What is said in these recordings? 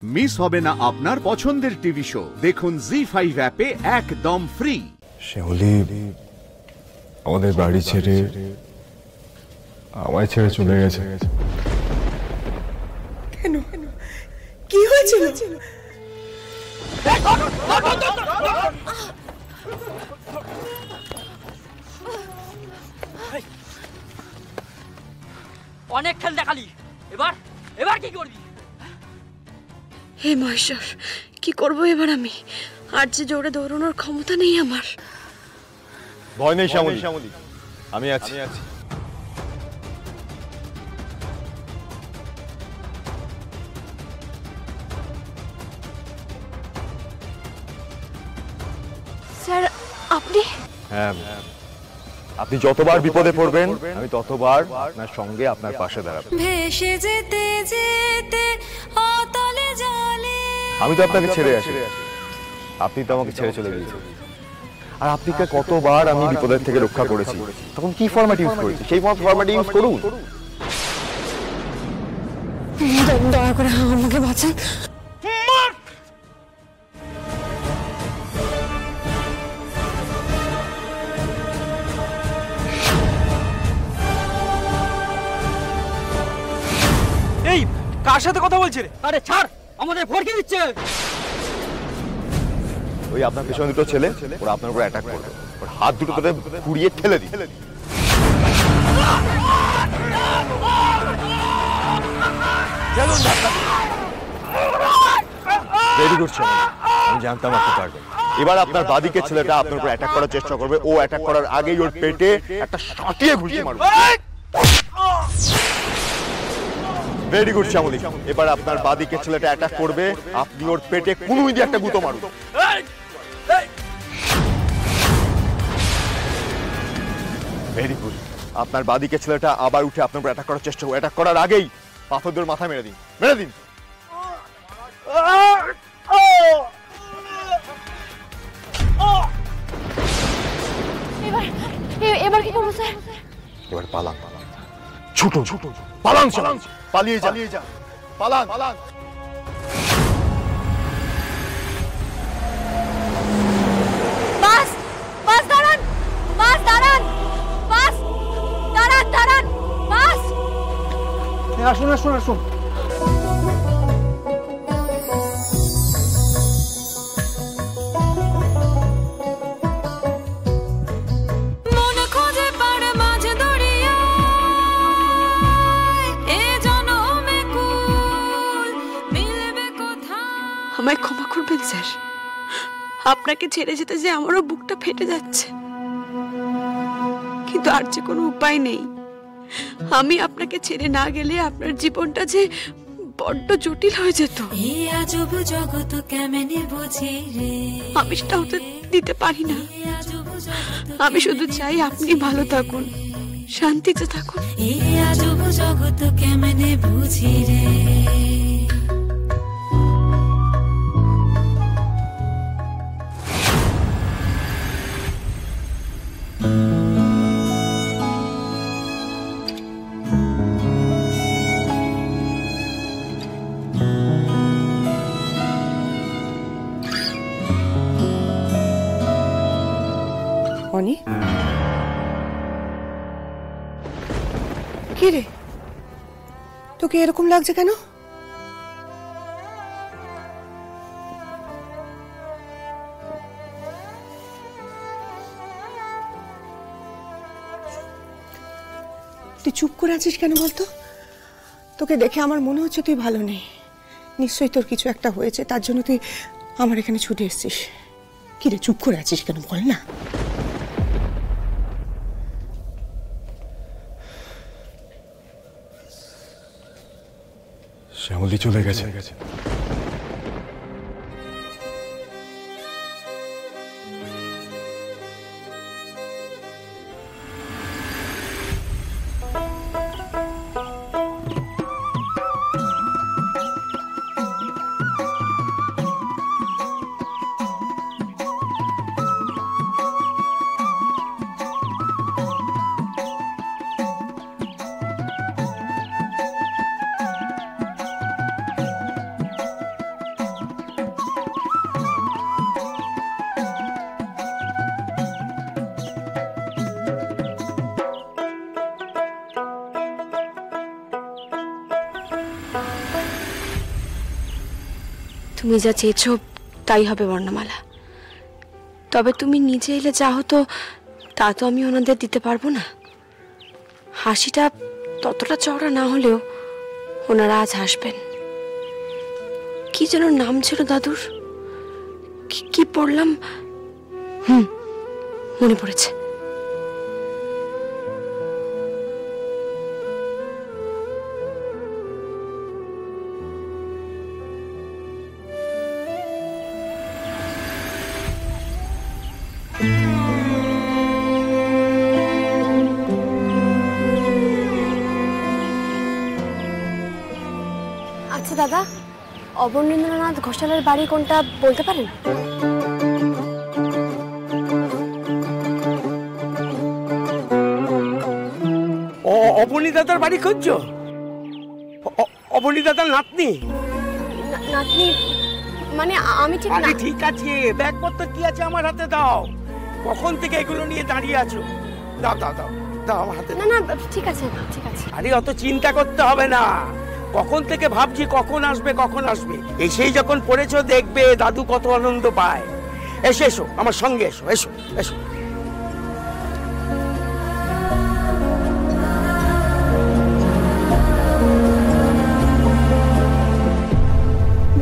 Miss হবে না আপনার পছন্দের টিভি শো। দেখুন জি5 অ্যাপে একদম ফ্রি। শেওলি আমাদের বাড়ি ছেড়ে আমায় ছেড়ে চলে গেছে। কেন? কি হয়েছিল? অনেক খেল দেখালি, এবার এবার কি করবি? হে মহেশ্বর, কি করবো এবার আমি? আর যে জোরে দৌড়ানোর ক্ষমতা নেই আমার। ভয় নেই শ্যামলী, আমি আছি। স্যার আপনি? হ্যাঁ, আপনি যতবার বিপদে পড়বেন আমি ততবার আপনার সঙ্গে আপনার পাশে দাঁড়াবো। ভেসে যেতে যেতে অতলে জলে। আমি তো আপনাকে ছেড়ে আসি, আপনি তো আমাকে ছেড়ে চলে গিয়েছেন। আর আপনাকে কতবার আমি বিপদের থেকে রক্ষা করেছি, তখন কি ফরম্যাট ইউজ করেছি, সেই ফরম্যাট ইউজ করুন। দয়া করে আমাকে বাঁচান। এই কার সাথে কথা বলছিস রে? আরে ছাড়, আমাদের ভরকে দিচ্ছে। ওই আপনার পেছনে দুটো ছেলে, ওরা আপনার উপর অ্যাটাক করবে, ওর হাত দুটো ধরে ঘুরিয়ে ঠেলে দিই। ভেরি গুড শ্যামলী, আমি জানতাম আপনি পারবেন। এবার আপনার বাদিকের ছেলেটা আপনার উপর অ্যাটাক করার চেষ্টা করবে, ও অ্যাটাক করার আগেই ওর পেটে একটা সাঁটিয়ে ঘুষি মারবে। ভেরি গুড শ্যামলী, এবার আপনার বাদিকের ছেলেটা অ্যাটাক করবে, আপনি ওর পেটে কুনুই দিয়ে একটা গুঁতো মারুন। ভেরি গুড, আপনার বাদিকের ছেলেটা আবার উঠে আপনার উপর অ্যাটাক করার চেষ্টা করবে, অ্যাটাক করার আগেই পাথর দিয়ে মাথা মেরে দিন, মেরে দিন। এবার কি করবো স্যার? এবার পালান, ছুটো পালান, পালিয়ে যা, পালান। বাস দাঁড়ান, বাস দাঁড়ান, বাস। আসুন। মন খোঁজে পাড় মাঝ দরিয়া, এ জনমে কুল মিলবে কোথায়। আমায় ক্ষমা করবেন স্যার, আপনাকে ছেড়ে যেতে যে আমারও বুকটা ফেটে যাচ্ছে, কিন্তু আর যে কোনো উপায় নেই। আমি আপনাকে ছেড়ে না গেলে আপনার জীবনটা যে বড্ড জটিল হয়ে যেত। এই আজব জগৎ কেমনে বুঝি রে, আমি সেটা হতে দিতে পারি না। আমি শুধু চাই আপনি ভালো থাকুন, শান্তিতে থাকুন। এই আজব জগৎ কেমনে বুঝি রে। অনি, কি রে, তোকে এরকম লাগছে কেন? তুই চুপ করে আছিস কেন বলতো? তোকে দেখে আমার মনে হচ্ছে তুই ভালো নেই। নিশ্চয়ই তোর কিছু একটা হয়েছে, তার জন্য তুই আমার এখানে ছুটে এসেছিস। কি রে, চুপ করে আছিস কেন বল না? শ্যামলী চলে গেছে। তুমি যা চেয়েছো তাই হবে বর্ণমালা। তবে তুমি নিজে এলে যা হতো তা তো আমি ওনাদের দিতে পারবো না। হাসিটা ততটা চওড়া না হলেও ওনারা আজ হাসবেন। কি যেন নাম ছিল দাদুর, কি পড়লাম, মনে পড়েছে। আচ্ছা দাদা, অবনীন্দ্রনাথ ঘোষালের বাড়ি কোনটা বলতে পারেন? অবনী দাদার বাড়ি খুঁজছো? অবনী দাদার নাতনি? নাতনি মানে আমি ঠিক না। ঠিক আছে, ব্যাগপত্র কি আছে আমার হাতে দাও। কখন থেকে এগুলো নিয়ে দাঁড়িয়ে আছো? দাও দাও দাও দাও আমার হাতে। না না ঠিক আছে ঠিক আছে। আরে অত চিন্তা করতে হবে না। কখন থেকে ভাবছি কখন আসবে কখন আসবে। এসেই যখন পড়েছো দেখবে দাদু কত আনন্দ পায়। এসো এসো আমার সঙ্গে এসো, এসো এসো।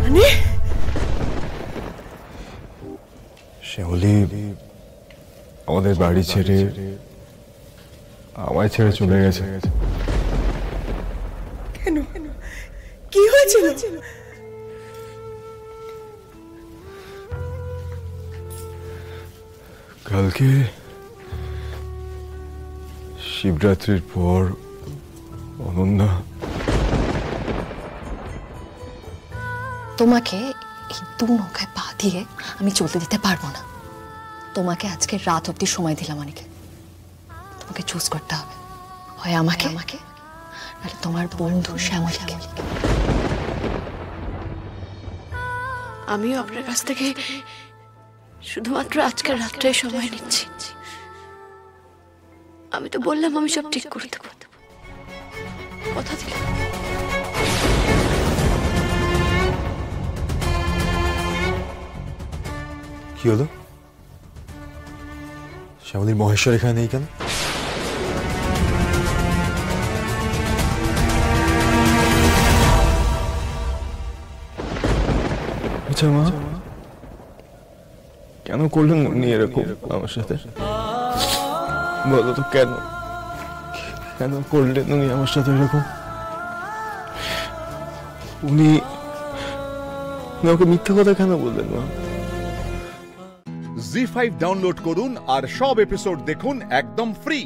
মানে শ্যামলী আমাদের বাড়ি ছেড়ে আমায় ছেড়ে চলে গেছে। কেন? কি হয়েছিল? কালকে শিবরাত্রির পর অনন্যা তোমাকে এই দু নৌকায় পা দিয়ে আমি চলতে দিতে পারবো না। তোমাকে আজকে রাত অব্দি সময় দিলাম অনেকে। তোমাকে চুজ করতে হবে, হয় আমাকে নাহলে তোমার বন্ধু শ্যামলীকে। আমিও আপনার কাছ থেকে শুধুমাত্র আজকের রাতটাই সময় নিচ্ছি। আমি তো বললাম আমি সব ঠিক করে দেবো, কথা দিলাম। কি হলো? শ্যামলীর মহেশ্বর এখানে নেই কেন? আচ্ছা মা, কেন করলেন উনি এরকম আমার সাথে? বলো তো কেন কেন করলেন উনি আমার সাথে এরকম? উনি আমাকে মিথ্যা কথা কেন বললেন মা? জি5 ডাউনলোড করুন আর সব এপিসোড দেখুন একদম ফ্রি।